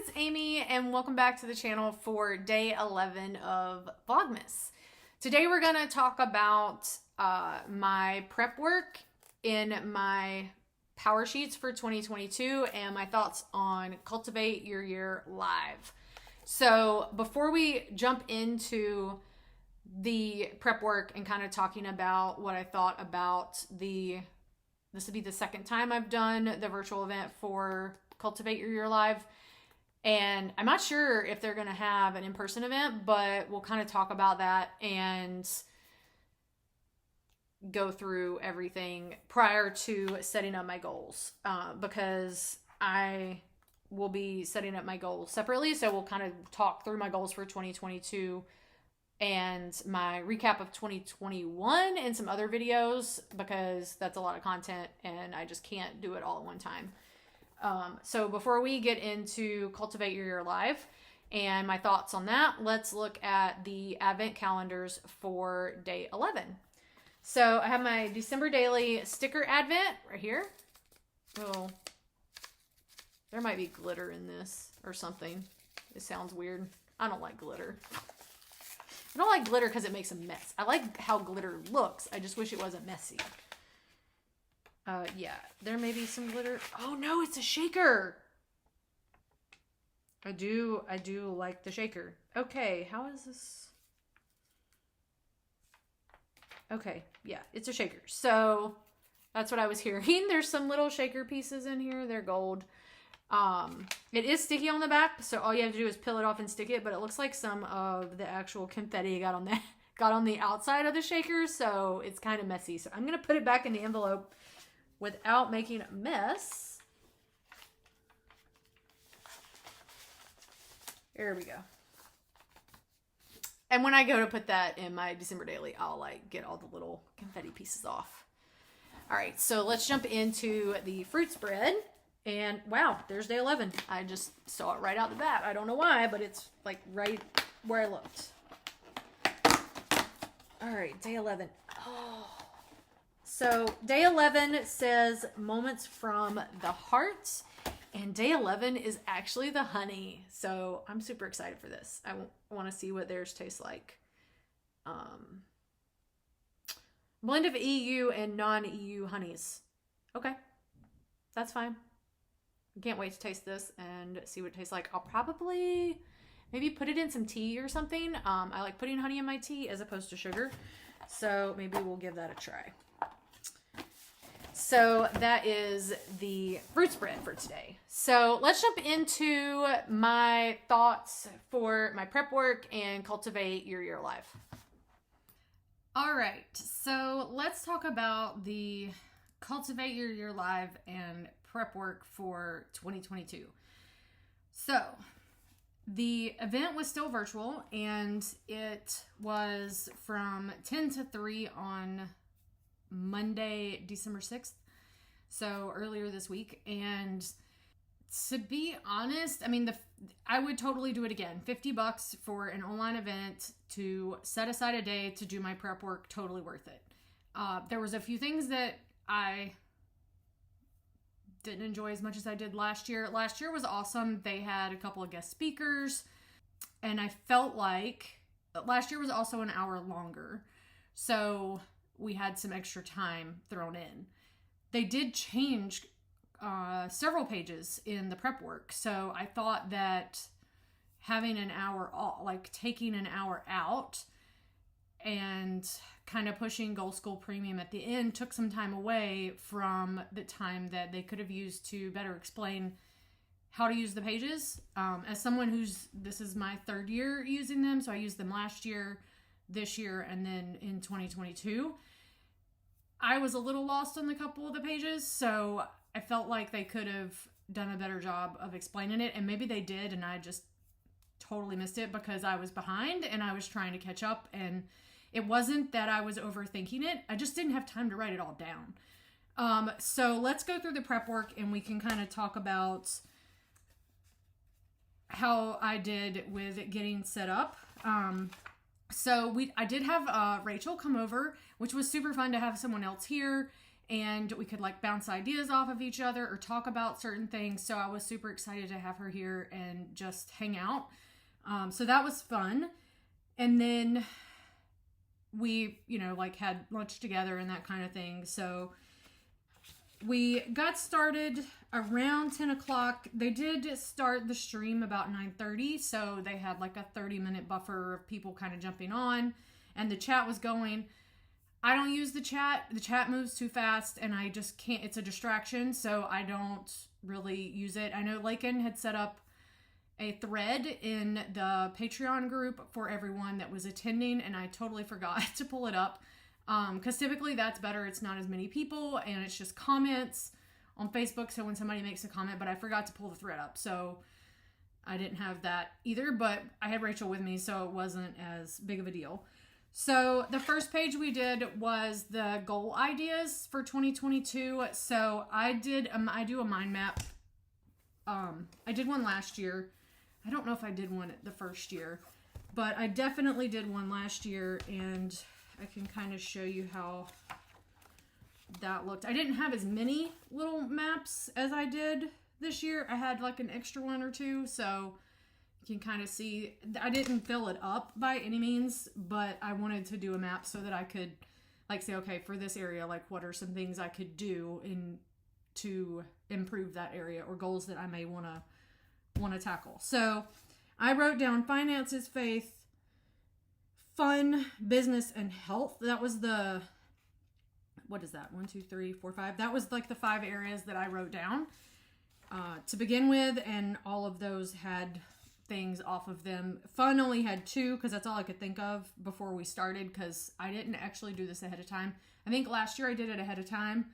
it's Amy and welcome back to the channel for day 11 of Vlogmas. Today we're going to talk about my prep work in my Powersheets for 2022 and my thoughts on Cultivate Your Year Live. So before we jump into the prep work and kind of talking about what I thought about this will be the second time I've done the virtual event for Cultivate Your Year Live. And I'm not sure if they're going to have an in-person event, but we'll kind of talk about that and go through everything prior to setting up my goals. Because I will be setting up my goals separately. So we'll kind of talk through my goals for 2022 and my recap of 2021 and some other videos, because that's a lot of content and I just can't do it all at one time. So before we get into Cultivate Your Year Live and my thoughts on that, let's look at the advent calendars for day 11. So I have my December daily sticker advent right here. Oh, there might be glitter in this or something. It sounds weird. I don't like glitter. I don't like glitter because it makes a mess. I like how glitter looks. I just wish it wasn't messy. Yeah, there may be some glitter. Oh no, it's a shaker. I do like the shaker. Okay, how is this? Okay, yeah, it's a shaker. So that's what I was hearing. There's some little shaker pieces in here. They're gold. It is sticky on the back, so all you have to do is peel it off and stick it, but it looks like some of the actual confetti got on the outside of the shaker, so it's kind of messy. So I'm going to put it back in the envelope without making a mess. There we go. And when I go to put that in my December daily, I'll get all the little confetti pieces off. All right, so let's jump into the fruit spread. And wow, there's day 11. I just saw it right out the bat. I don't know why, but it's like right where I looked. All right, day 11. Oh. So day 11 says moments from the heart. And day 11 is actually the honey. So I'm super excited for this. I want to see what theirs tastes like. Blend of EU and non-EU honeys. Okay, that's fine. Can't wait to taste this and see what it tastes like. I'll probably maybe put it in some tea or something. I like putting honey in my tea as opposed to sugar. So maybe we'll give that a try. So that is the fruit spread for today. So let's jump into my thoughts for my prep work and Cultivate Your Year Live. All right, so let's talk about the Cultivate Your Year Live and prep work for 2022. So the event was still virtual and it was from 10 to 3 on Monday, December 6th. So earlier this week. And to be honest, I mean, I would totally do it again. $50 for an online event to set aside a day to do my prep work, totally worth it. There was a few things that I didn't enjoy as much as I did last year. Last year was awesome. They had a couple of guest speakers and I felt like last year was also an hour longer. So we had some extra time thrown in. They did change several pages in the prep work. So I thought that having an hour off, taking an hour out and kind of pushing Goal School Premium at the end took some time away from the time that they could have used to better explain how to use the pages. As someone this is my third year using them, so I used them last year, this year, and then in 2022. I was a little lost on a couple of the pages, so I felt like they could have done a better job of explaining it, and maybe they did, and I just totally missed it because I was behind and I was trying to catch up, and it wasn't that I was overthinking it. I just didn't have time to write it all down. So let's go through the prep work and we can kind of talk about how I did with getting set up. So I did have Rachel come over, which was super fun to have someone else here and we could like bounce ideas off of each other or talk about certain things. So I was super excited to have her here and just hang out. So that was fun. And then we, you know, like had lunch together and that kind of thing. So we got started around 10 o'clock. They did start the stream about 9:30. So they had like a 30-minute buffer of people kind of jumping on, and the chat was going. I don't use the chat. The chat moves too fast and I just can't. It's a distraction. So I don't really use it. I know Lakin had set up a thread in the Patreon group for everyone that was attending, and I totally forgot to pull it up. Because typically that's better. It's not as many people and it's just comments on Facebook. So when somebody makes a comment, but I forgot to pull the thread up. So I didn't have that either, but I had Rachel with me, so it wasn't as big of a deal. So the first page we did was the goal ideas for 2022. So I do a mind map. I did one last year. I don't know if I did one the first year, but I definitely did one last year, and I can kind of show you how that looked. I didn't have as many little maps as I did this year. I had like an extra one or two, so you can kind of see. I didn't fill it up by any means, but I wanted to do a map so that I could like say, okay, for this area, like what are some things I could do to improve that area, or goals that I may want to tackle. So I wrote down finances, faith, fun, business, and health. That was the, what is that? 1, 2, 3, 4, 5. That was like the 5 areas that I wrote down to begin with, and all of those had things off of them. Fun only had 2 because that's all I could think of before we started, because I didn't actually do this ahead of time. I think last year I did it ahead of time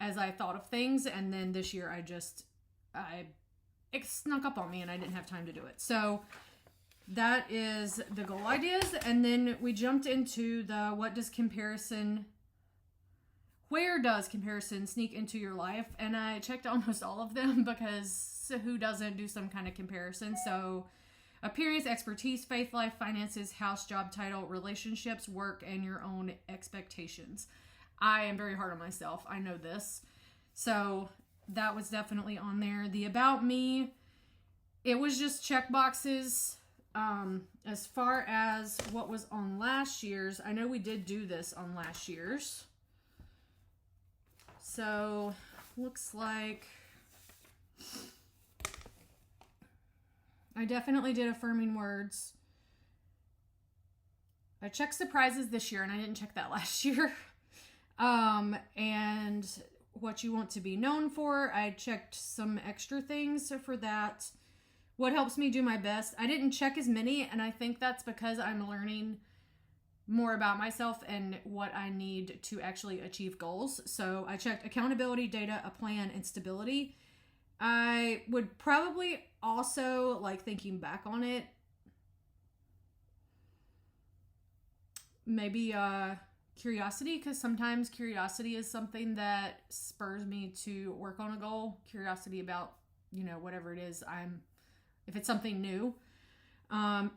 as I thought of things, and then this year it snuck up on me and I didn't have time to do it. So that is the goal ideas. And then we jumped into the where does comparison sneak into your life? And I checked almost all of them, because who doesn't do some kind of comparison? So appearance, expertise, faith life, finances, house, job title, relationships, work, and your own expectations. I am very hard on myself. I know this. So that was definitely on there. The about me, it was just check boxes. As far as what was on last year's, I know we did do this on last year's. So looks like I definitely did affirming words. I checked surprises this year, and I didn't check that last year. And what you want to be known for, I checked some extra things for that. What helps me do my best, I didn't check as many, and I think that's because I'm learning more about myself and what I need to actually achieve goals. So I checked accountability, data, a plan, and stability. I would probably also, like thinking back on it, maybe curiosity, because sometimes curiosity is something that spurs me to work on a goal. Curiosity about, you know, whatever it is if it's something new.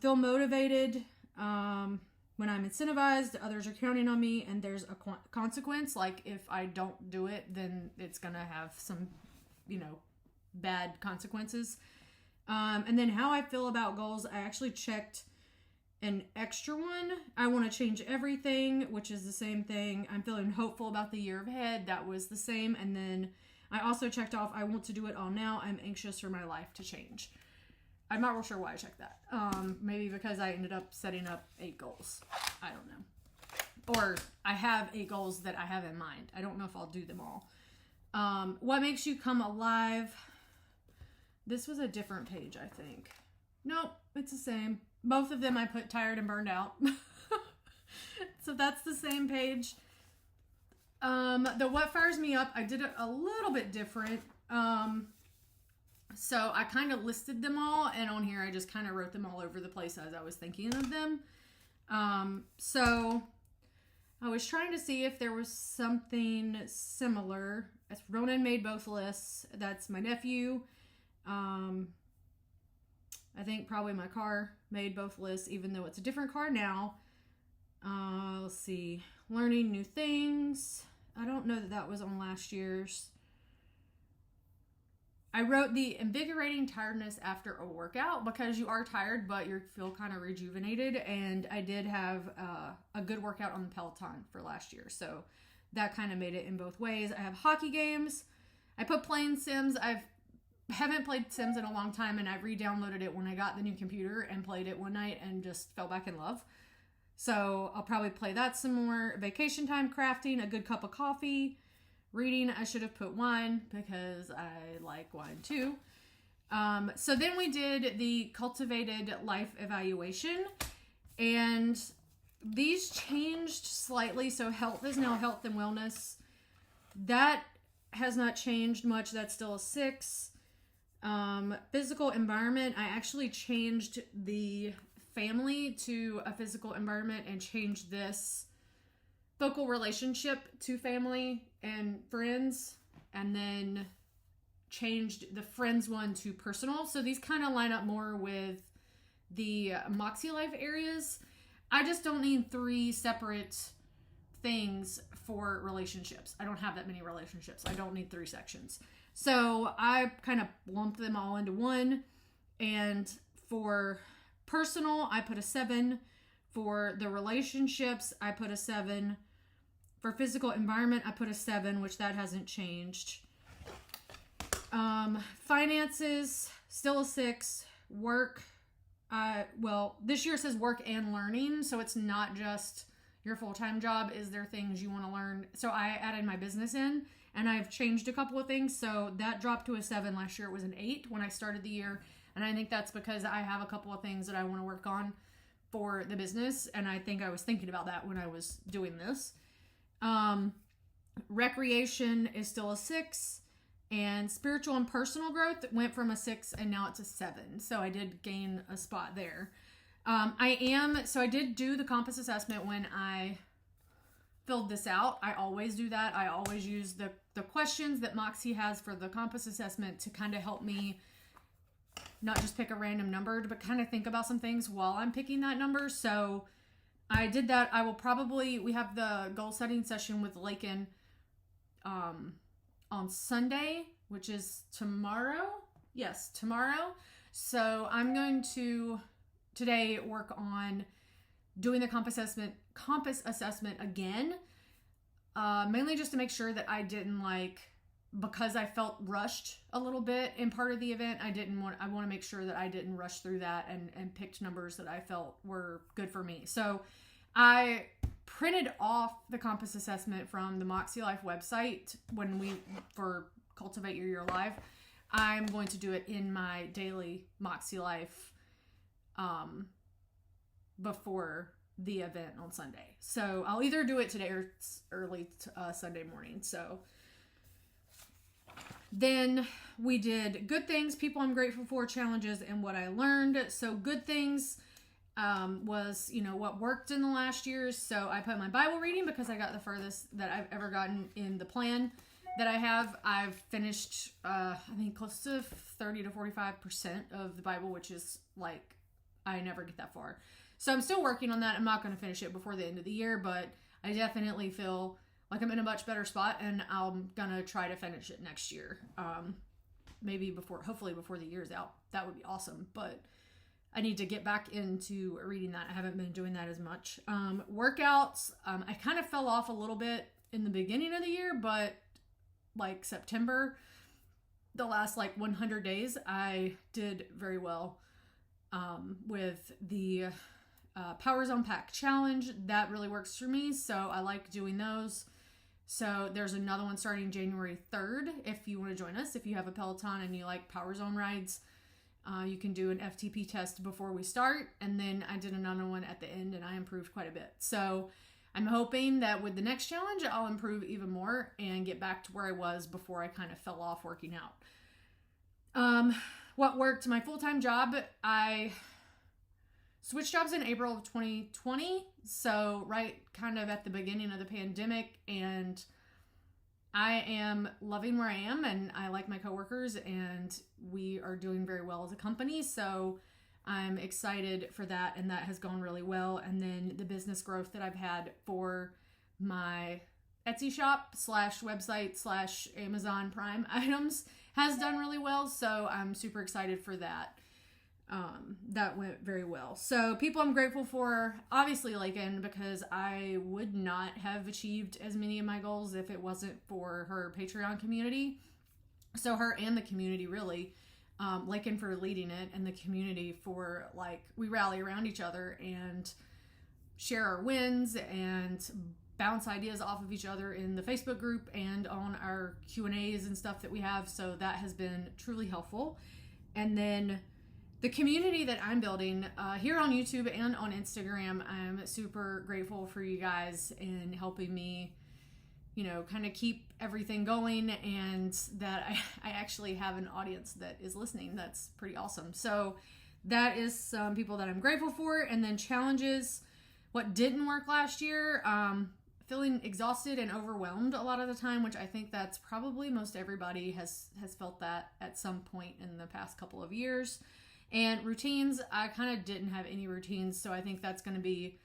Feel motivated when I'm incentivized, others are counting on me, and there's a consequence. Like if I don't do it, then it's gonna have some, you know, bad consequences. And then how I feel about goals, I actually checked an extra one. I want to change everything, which is the same thing. I'm feeling hopeful about the year ahead. That was the same. And then I also checked off, I want to do it all now. I'm anxious for my life to change. I'm not real sure why I checked that. Maybe because I ended up setting up 8 goals. I don't know. Or I have 8 goals that I have in mind. I don't know if I'll do them all. What makes you come alive? This was a different page, I think. Nope, it's the same. Both of them I put tired and burned out. So that's the same page. The what fires me up, I did it a little bit different. So I kind of listed them all, and on here I just kind of wrote them all over the place as I was thinking of them. So I was trying to see if there was something similar. Ronan made both lists. That's my nephew. I think probably my car made both lists, even though it's a different car now. Let's see. Learning new things. I don't know that that was on last year's. I wrote the invigorating tiredness after a workout because you are tired, but you feel kind of rejuvenated. And I did have a good workout on the Peloton for last year. So that kind of made it in both ways. I have hockey games. I put playing Sims. Haven't played Sims in a long time, and I re-downloaded it when I got the new computer and played it one night and just fell back in love. So I'll probably play that some more. Vacation time, crafting, a good cup of coffee. Reading, I should have put wine because I like wine too. So then we did the cultivated life evaluation, and these changed slightly. So health is now health and wellness. That has not changed much. That's still a 6. Physical environment, I actually changed the family to a physical environment and changed this focal relationship to family and friends, and then changed the friends one to personal. So these kind of line up more with the Moxie Life areas. I just don't need 3 separate things for relationships. I don't have that many relationships. I don't need 3 sections. So I kind of lumped them all into one. And for personal, I put a 7. For the relationships, I put a 7. For physical environment, I put a 7, which that hasn't changed. Finances, still a 6. Work, well, this year says work and learning, so it's not just your full-time job. Is there things you want to learn? So I added my business in, and I've changed a couple of things, so that dropped to a 7. Last year it was an 8 when I started the year, and I think that's because I have a couple of things that I want to work on for the business, and I think I was thinking about that when I was doing this. Recreation is still a 6, and spiritual and personal growth went from a 6 and now it's a 7. So I did gain a spot there. So I did do the compass assessment when I filled this out. I always do that. I always use the questions that Moxie has for the compass assessment to kind of help me not just pick a random number, but kind of think about some things while I'm picking that number. So I did that. We have the goal setting session with Lakin on Sunday, which is tomorrow. Yes, tomorrow. So I'm going to today work on doing the compass assessment again, mainly just to make sure that I didn't because I felt rushed a little bit in part of the event. I want to make sure that I didn't rush through that and picked numbers that I felt were good for me. So I printed off the compass assessment from the Moxie Life website for Cultivate Your Year Live. I'm going to do it in my daily Moxie Life before the event on Sunday. So I'll either do it today or early Sunday morning. So then we did good things, people I'm grateful for, challenges, and what I learned. So good things was, what worked in the last years. So I put my Bible reading because I got the furthest that I've ever gotten in the plan that I have. I've finished, I think close to 30 to 45% of the Bible, which is I never get that far. So I'm still working on that. I'm not going to finish it before the end of the year, but I definitely feel like I'm in a much better spot, and I'm going to try to finish it next year. Hopefully before the year's out. That would be awesome, but I need to get back into reading that. I haven't been doing that as much. Workouts, I kind of fell off a little bit in the beginning of the year, but September, the last 100 days, I did very well with the Power Zone Pack Challenge. That really works for me, so I like doing those. So there's another one starting January 3rd. If you want to join us, if you have a Peloton and you like Power Zone rides, you can do an FTP test before we start. And then I did another one at the end, and I improved quite a bit. So I'm hoping that with the next challenge, I'll improve even more and get back to where I was before I kind of fell off working out. What worked? My full-time job, I switched jobs in April of 2020. So right kind of at the beginning of the pandemic, and I am loving where I am, and I like my coworkers, and we are doing very well as a company. So I'm excited for that, and that has gone really well. And then the business growth that I've had for my Etsy shop / website / Amazon Prime items has done really well. So I'm super excited for that. That went very well. So people I'm grateful for, obviously Lakin, because I would not have achieved as many of my goals if it wasn't for her Patreon community. So her and the community really, Lakin for leading it, and the community for, like, we rally around each other and share our wins and bounce ideas off of each other in the Facebook group and on our Q&As and stuff that we have. So that has been truly helpful. And then the community that I'm building here on YouTube and on Instagram, I'm super grateful for you guys in helping me, you know, kind of keep everything going, and that I actually have an audience that is listening. That's pretty awesome. So that is some people that I'm grateful for. And then challenges, what didn't work last year, feeling exhausted and overwhelmed a lot of the time, which I think that's probably most everybody has felt that at some point in the past couple of years. And routines, I kind of didn't have any routines, so I think that's going to be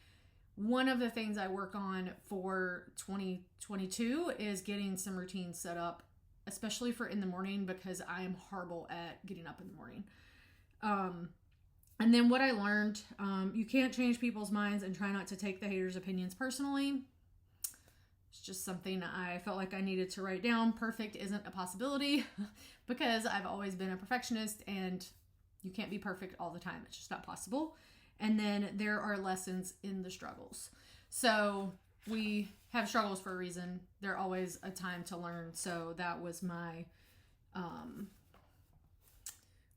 one of the things I work on for 2022 is getting some routines set up, especially for in the morning, because I am horrible at getting up in the morning. And then what I learned, you can't change people's minds, and try not to take the haters' opinions personally. It's just something I felt like I needed to write down. Perfect isn't a possibility because I've always been a perfectionist, and you can't be perfect all the time. It's just not possible. And then there are lessons in the struggles. So we have struggles for a reason. They're always a time to learn. So that was my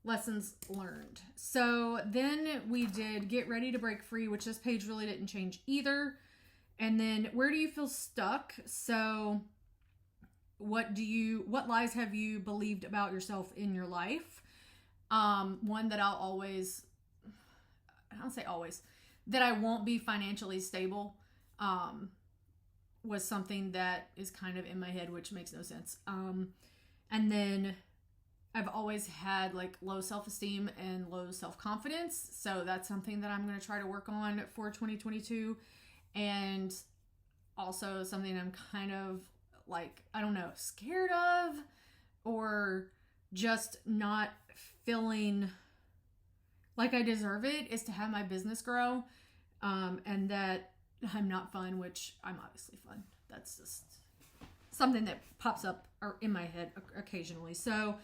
lessons learned. So then we did get ready to break free, which this page really didn't change either. And then where do you feel stuck? So what lies have you believed about yourself in your life? One that I don't say always, that I won't be financially stable, was something that is kind of in my head, which makes no sense. And then I've always had like low self-esteem and low self-confidence. So that's something that I'm going to try to work on for 2022. And also something I'm kind of like, I don't know, scared of, or just not feeling like I deserve it, is to have my business grow, and that I'm not fun, which I'm obviously fun. That's just something that pops up in my head occasionally. So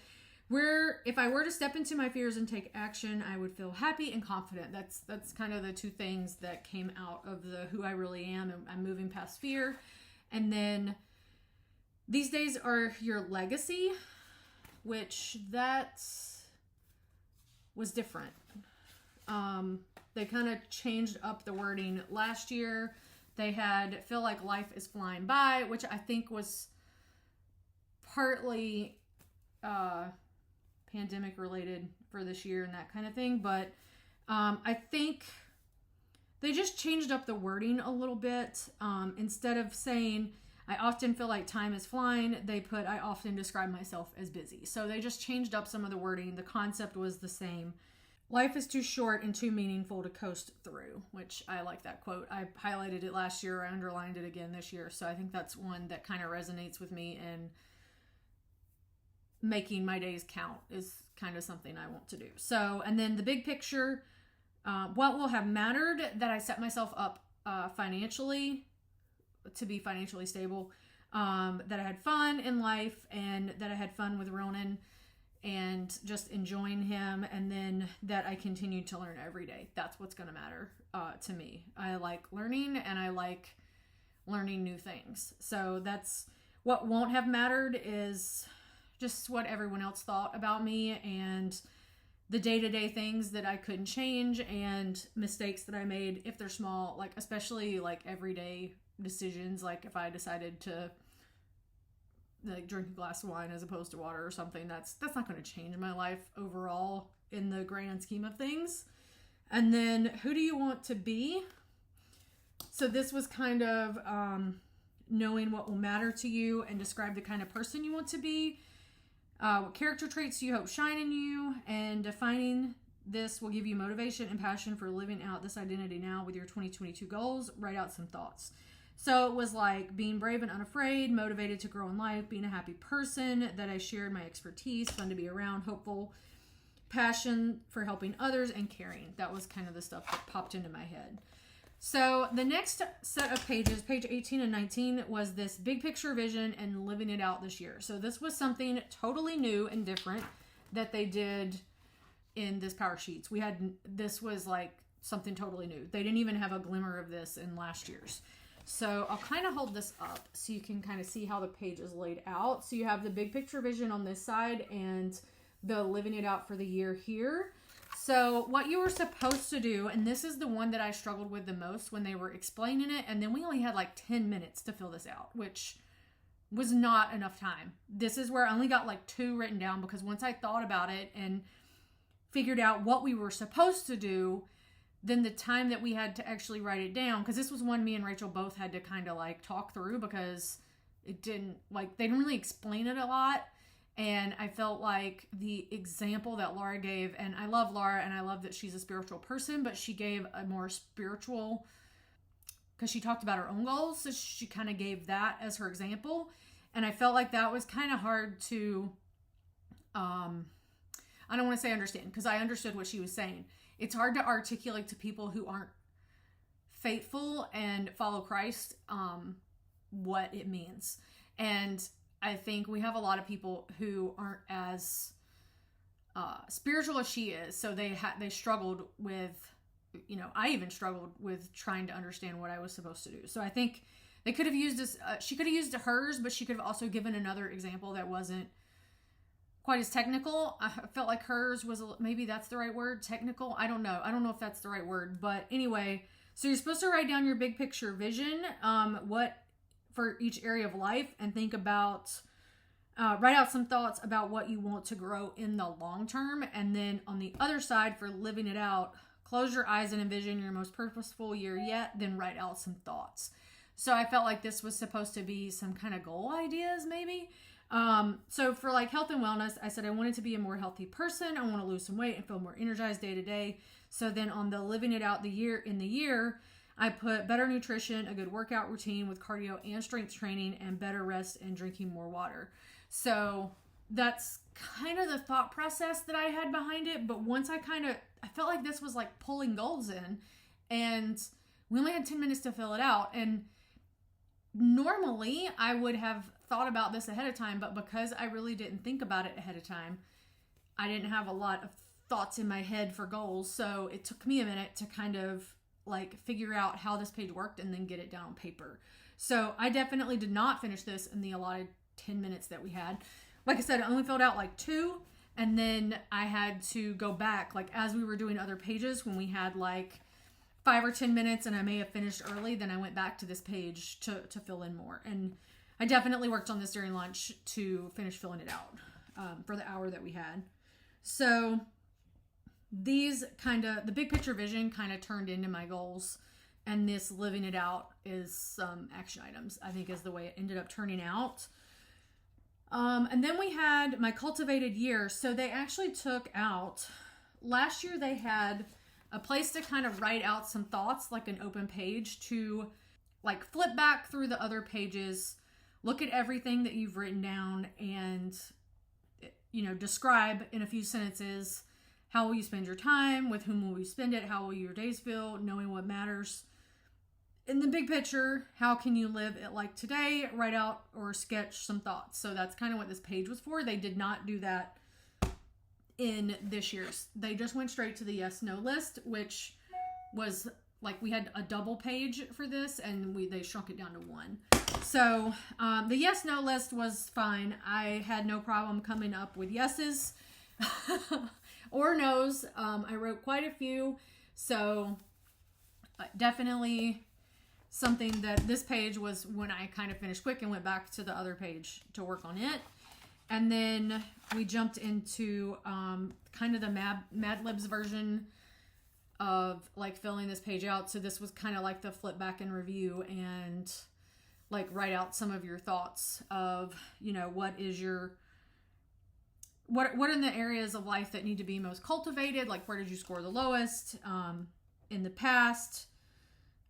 if I were to step into my fears and take action, I would feel happy and confident. That's kind of the two things that came out of the who I really am, and I'm moving past fear. And then these days are your legacy, which that was different. They kind of changed up the wording last year. They had feel like life is flying by, which I think was partly pandemic related for this year and that kind of thing. But I think they just changed up the wording a little bit. Instead of saying, I often feel like time is flying, they put, I often describe myself as busy. So they just changed up some of the wording. The concept was the same. Life is too short and too meaningful to coast through, which I like that quote. I highlighted it last year. I underlined it again this year. So I think that's one that kind of resonates with me, and making my days count is kind of something I want to do. So, and then the big picture, what will have mattered, that I set myself up financially to be financially stable, that I had fun in life, and that I had fun with Ronan and just enjoying him, and then that I continued to learn every day. That's what's going to matter to me. I like learning, and I like learning new things. So that's what won't have mattered, is just what everyone else thought about me, and the day-to-day things that I couldn't change, and mistakes that I made, if they're small, like especially like everyday decisions, like if I decided to like drink a glass of wine as opposed to water or something, that's not going to change my life overall in the grand scheme of things. And then who do you want to be? So this was kind of knowing what will matter to you and describe the kind of person you want to be. What character traits do you hope shine in you? And defining this will give you motivation and passion for living out this identity now with your 2022 goals. Write out some thoughts. So it was like being brave and unafraid, motivated to grow in life, being a happy person, that I shared my expertise, fun to be around, hopeful, passion for helping others, and caring. That was kind of the stuff that popped into my head. So the next set of pages, page 18 and 19, was this big picture vision and living it out this year. So this was something totally new and different that they did in this Powersheets. This was like something totally new. They didn't even have a glimmer of this in last year's. So I'll kind of hold this up so you can kind of see how the page is laid out. So you have the big picture vision on this side and the living it out for the year here. So what you were supposed to do, and this is the one that I struggled with the most when they were explaining it, and then we only had like 10 minutes to fill this out, which was not enough time. This is where I only got like 2 written down, because once I thought about it and figured out what we were supposed to do, then the time that we had to actually write it down, because this was one me and Rachel both had to kind of like talk through, because it didn't, like, they didn't really explain it a lot. And I felt like the example that Laura gave, and I love Laura and I love that she's a spiritual person, but she gave a more spiritual, because she talked about her own goals. So she kind of gave that as her example. And I felt like that was kind of hard to, I don't want to say understand, because I understood what she was saying. It's hard to articulate to people who aren't faithful and follow Christ, what it means. And I think we have a lot of people who aren't as spiritual as she is. So they struggled with, I even struggled with trying to understand what I was supposed to do. So I think they could have used this, she could have used hers, but she could have also given another example that wasn't quite as technical. I felt like hers was, maybe that's the right word, technical. I don't know if that's the right word, but anyway, so you're supposed to write down your big picture vision, what for each area of life, and think about, write out some thoughts about what you want to grow in the long term. And then on the other side, for living it out, close your eyes and envision your most purposeful year yet, then write out some thoughts. So I felt like this was supposed to be some kind of goal ideas, maybe. So for like health and wellness, I said I wanted to be a more healthy person. I want to lose some weight and feel more energized day to day. So then on the living it out the year, I put better nutrition, a good workout routine with cardio and strength training, and better rest and drinking more water. So that's kind of the thought process that I had behind it. But once I felt like this was like pulling goals in, and we only had 10 minutes to fill it out. And normally I would have thought about this ahead of time, but because I really didn't think about it ahead of time, I didn't have a lot of thoughts in my head for goals. So it took me a minute to kind of like figure out how this page worked and then get it down on paper. So I definitely did not finish this in the allotted 10 minutes that we had. Like I said, I only filled out like 2, and then I had to go back like as we were doing other pages when we had like 5 or 10 minutes and I may have finished early, then I went back to this page to fill in more. And I definitely worked on this during lunch to finish filling it out for the hour that we had. So these the big picture vision kind of turned into my goals, and this living it out is some action items, I think, is the way it ended up turning out. And then we had my cultivated year. So they actually took out, last year they had a place to kind of write out some thoughts, like an open page to like flip back through the other pages, look at everything that you've written down, and, describe in a few sentences, how will you spend your time? With whom will you spend it? How will your days feel? Knowing what matters. In the big picture, how can you live it like today? Write out or sketch some thoughts. So that's kind of what this page was for. They did not do that in this year's. They just went straight to the yes/no list, which was like we had a double page for this, and they shrunk it down to 1. So the yes/no list was fine. I had no problem coming up with yeses or no's. I wrote quite a few. So definitely something that this page was when I kind of finished quick and went back to the other page to work on it. And then we jumped into kind of the Mad Libs version of like filling this page out. So this was kind of like the flip back and review and like write out some of your thoughts of, what are the areas of life that need to be most cultivated? Like, where did you score the lowest in the past?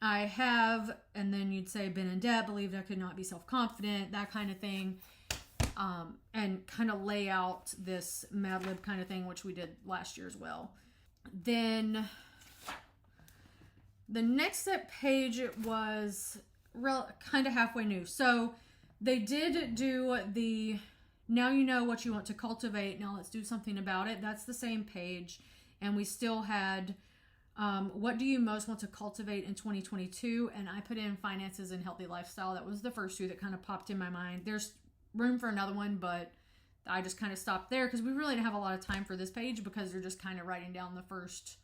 I have, and then you'd say been in debt, believed I could not be self-confident, that kind of thing. And kind of lay out this Mad Lib kind of thing, which we did last year as well. Then the next page was kind of halfway new. So they did do the now you know what you want to cultivate, now let's do something about it. That's the same page. And we still had what do you most want to cultivate in 2022? And I put in finances and healthy lifestyle. That was the first two that kind of popped in my mind. There's room for another one, but I just kind of stopped there because we really didn't have a lot of time for this page because they're just kind of writing down the first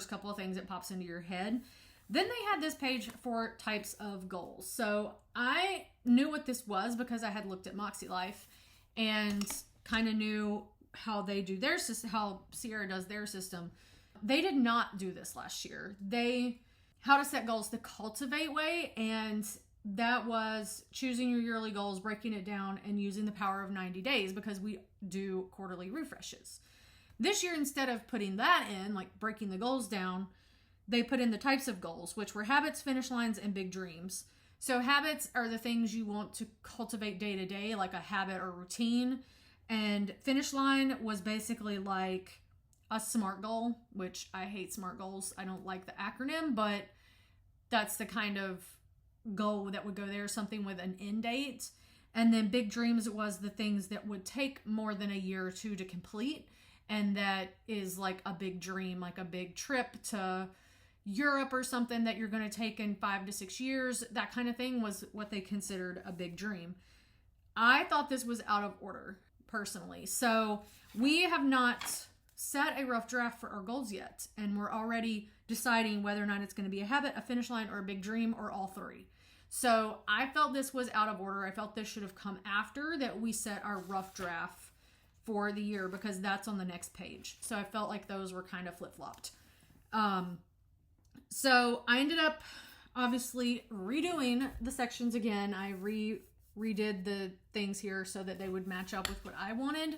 couple of things that pops into your head. Then they had this page for types of goals. So I knew what this was because I had looked at Moxie Life and kind of knew how they do their system, how Sierra does their system. They did not do this last year. How to set goals the Cultivate way, and that was choosing your yearly goals, breaking it down, and using the power of 90 days because we do quarterly refreshes. This year, instead of putting that in, like breaking the goals down, they put in the types of goals, which were habits, finish lines, and big dreams. So habits are the things you want to cultivate day to day, like a habit or routine. And finish line was basically like a SMART goal, which I hate SMART goals. I don't like the acronym, but that's the kind of goal that would go there, something with an end date. And then big dreams was the things that would take more than a year or two to complete. And that is like a big dream, like a big trip to Europe or something that you're going to take in 5 to 6 years. That kind of thing was what they considered a big dream. I thought this was out of order, personally. So we have not set a rough draft for our goals yet. And we're already deciding whether or not it's going to be a habit, a finish line, or a big dream, or all three. So I felt this was out of order. I felt this should have come after that we set our rough draft for the year because that's on the next page. So I felt like those were kind of flip-flopped. So I ended up obviously redoing the sections again. I redid the things here so that they would match up with what I wanted.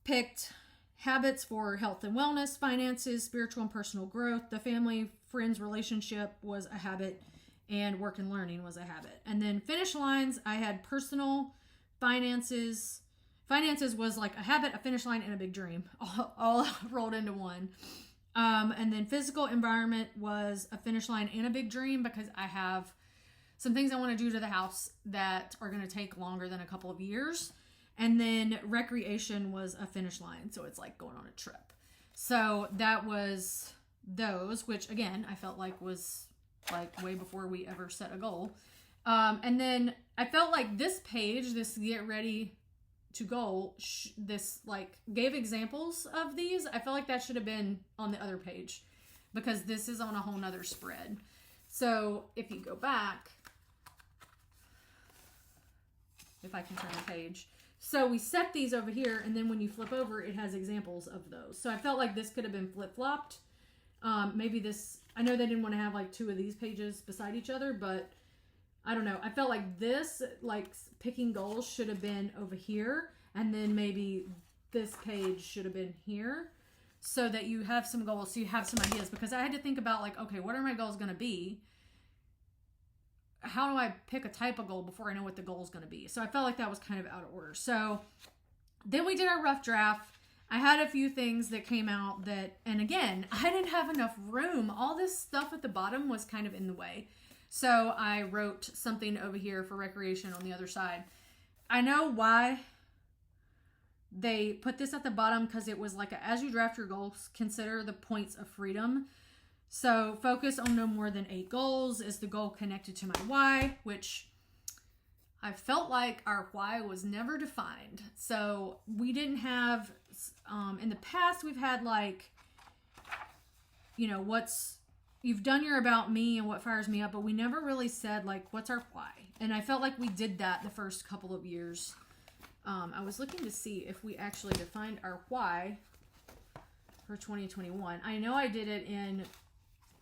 Picked habits for health and wellness, finances, spiritual and personal growth. The family, friends, relationship was a habit, and work and learning was a habit. And then finish lines, I had personal, finances. Finances was like a habit, a finish line, and a big dream, all rolled into one. And then physical environment was a finish line and a big dream because I have some things I want to do to the house that are going to take longer than a couple of years. And then recreation was a finish line. So it's like going on a trip. So that was those, which again, I felt like was like way before we ever set a goal. And then I felt like this page, this get ready to goal, this like gave examples of these. I felt like that should have been on the other page because this is on a whole nother spread. So if you go back, if I can turn the page. So we set these over here, and then when you flip over, it has examples of those. So I felt like this could have been flip-flopped. Maybe this, I know they didn't want to have like two of these pages beside each other, but I don't know. I felt like this, like picking goals should have been over here, and then maybe this page should have been here so that you have some goals, so you have some ideas. Because I had to think about like, okay, what are my goals going to be? How do I pick a type of goal before I know what the goal is going to be? So I felt like that was kind of out of order. So then we did our rough draft. I had a few things that came out that, and again, I didn't have enough room. All this stuff at the bottom was kind of in the way. So I wrote something over here for recreation on the other side. I know why they put this at the bottom because it was like as you draft your goals, consider the points of freedom. So focus on no more than 8 goals. Is the goal connected to my why? Which I felt like our why was never defined. So we didn't have, in the past we've had like, you know, you've done your about me and what fires me up, but we never really said like, what's our why? And I felt like we did that the first couple of years. I was looking to see if we actually defined our why for 2021. I know I did it in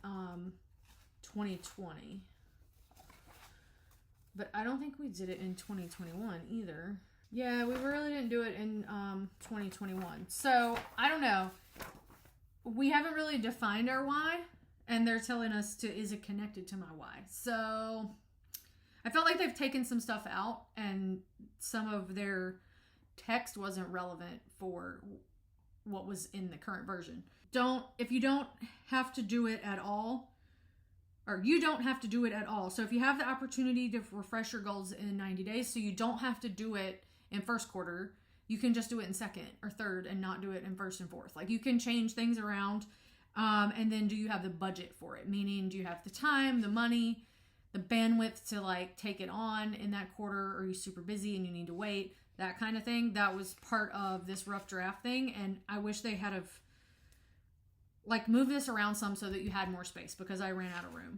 2020, but I don't think we did it in 2021 either. Yeah, we really didn't do it in 2021. So I don't know. We haven't really defined our why. And they're telling us is it connected to my why? So I felt like they've taken some stuff out and some of their text wasn't relevant for what was in the current version. If you don't have to do it at all, or you don't have to do it at all. So if you have the opportunity to refresh your goals in 90 days, so you don't have to do it in first quarter, you can just do it in second or third and not do it in first and fourth. Like, you can change things around. And then do you have the budget for it? Meaning, do you have the time, the money, the bandwidth to like take it on in that quarter? Or are you super busy and you need to wait? That kind of thing. That was part of this rough draft thing. And I wish they had like moved this around some so that you had more space, because I ran out of room.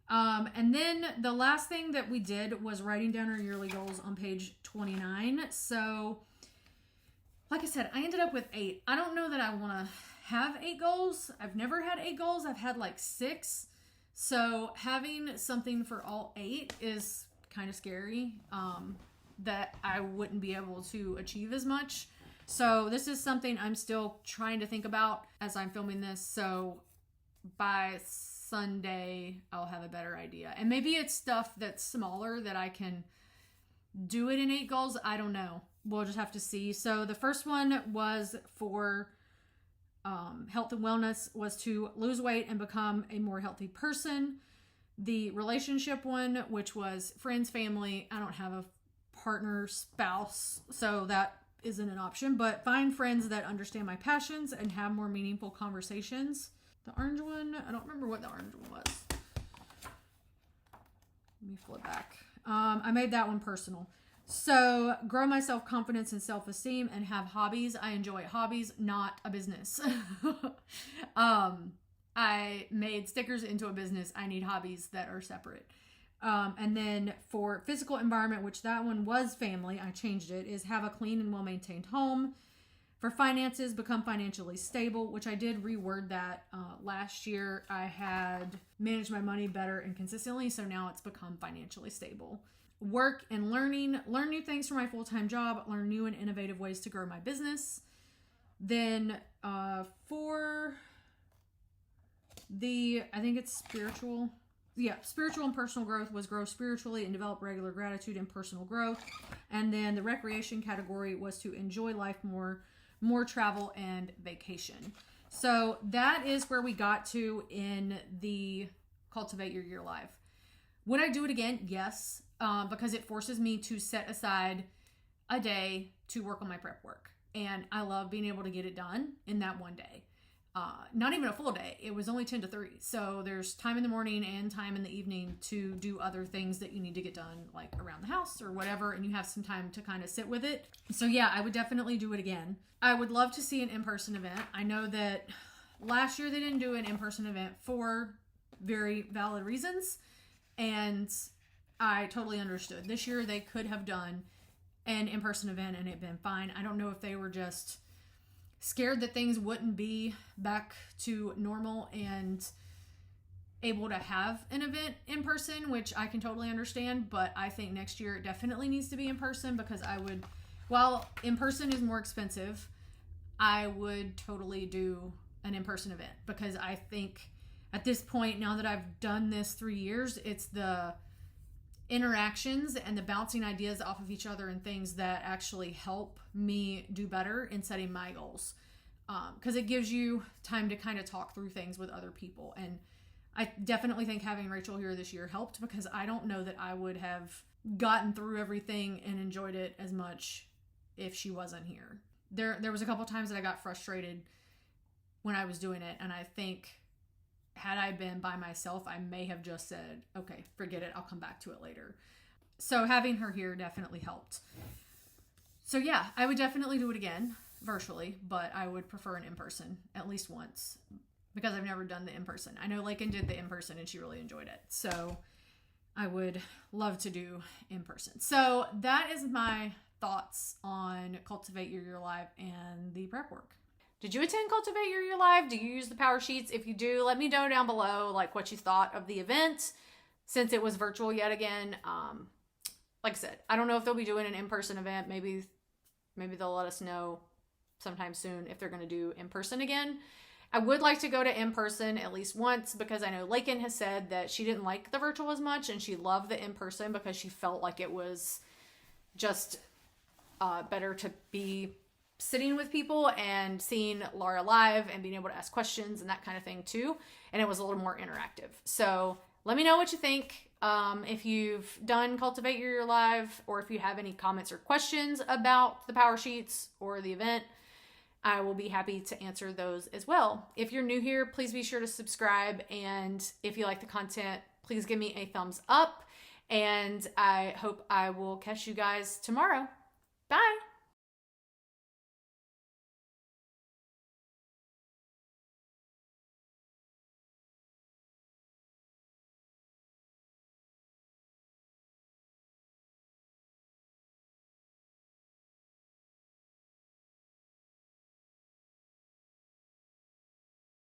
And then the last thing that we did was writing down our yearly goals on page 29. So like I said, I ended up with 8. I don't know that I want to have 8 goals. I've never had 8 goals. I've had like 6. So having something for all 8 is kind of scary, that I wouldn't be able to achieve as much. So this is something I'm still trying to think about as I'm filming this. So by Sunday, I'll have a better idea. And maybe it's stuff that's smaller that I can do it in 8 goals. I don't know. We'll just have to see. So the first one was for health and wellness, was to lose weight and become a more healthy person. The relationship one, which was friends, family. I don't have a partner, spouse, so that isn't an option, but find friends that understand my passions and have more meaningful conversations. The orange one, I don't remember what the orange one was. Let me flip back. I made that one personal. So grow my self-confidence and self-esteem and have hobbies. I enjoy hobbies, not a business. I made stickers into a business. I need hobbies that are separate. And then for physical environment, which that one was family, I changed it, is have a clean and well-maintained home. For finances, become financially stable, which I did reword that last year. I had managed my money better and consistently, so now it's become financially stable. Work and learning, learn new things for my full-time job, learn new and innovative ways to grow my business. Then for I think it's spiritual. Yeah, spiritual and personal growth was grow spiritually and develop regular gratitude and personal growth. And then the recreation category was to enjoy life more travel and vacation. So that is where we got to in the Cultivate Your Year Live. Would I do it again? Yes, because it forces me to set aside a day to work on my prep work. And I love being able to get it done in that one day. Not even a full day. It was only 10 to 3. So there's time in the morning and time in the evening to do other things that you need to get done, like around the house or whatever. And you have some time to kind of sit with it. So yeah, I would definitely do it again. I would love to see an in-person event. I know that last year they didn't do an in-person event for very valid reasons. And I totally understood. This year they could have done an in-person event and it'd been fine. I don't know if they were just scared that things wouldn't be back to normal and able to have an event in person, which I can totally understand, but I think next year it definitely needs to be in person, because while in person is more expensive, I would totally do an in-person event, because I think at this point, now that I've done this 3 years, it's the interactions and the bouncing ideas off of each other and things that actually help me do better in setting my goals. Because it gives you time to kind of talk through things with other people. And I definitely think having Rachel here this year helped, because I don't know that I would have gotten through everything and enjoyed it as much if she wasn't here. There was a couple times that I got frustrated when I was doing it. And I think had I been by myself, I may have just said, okay, forget it. I'll come back to it later. So having her here definitely helped. So yeah, I would definitely do it again virtually, but I would prefer an in-person at least once, because I've never done the in-person. I know Lakin did the in-person and she really enjoyed it. So I would love to do in-person. So that is my thoughts on Cultivate Your Year Live and the prep work. Did you attend Cultivate Your Year Live? Do you use the Powersheets? If you do, let me know down below like what you thought of the event, since it was virtual yet again. Like I said, I don't know if they'll be doing an in-person event. Maybe they'll let us know sometime soon if they're going to do in-person again. I would like to go to in-person at least once, because I know Lakin has said that she didn't like the virtual as much and she loved the in-person because she felt like it was just better to be sitting with people and seeing Laura live and being able to ask questions and that kind of thing too. And it was a little more interactive. So let me know what you think. If you've done Cultivate Your Year Live, or if you have any comments or questions about the Powersheets or the event, I will be happy to answer those as well. If you're new here, please be sure to subscribe. And if you like the content, please give me a thumbs up. And I hope I will catch you guys tomorrow. Bye.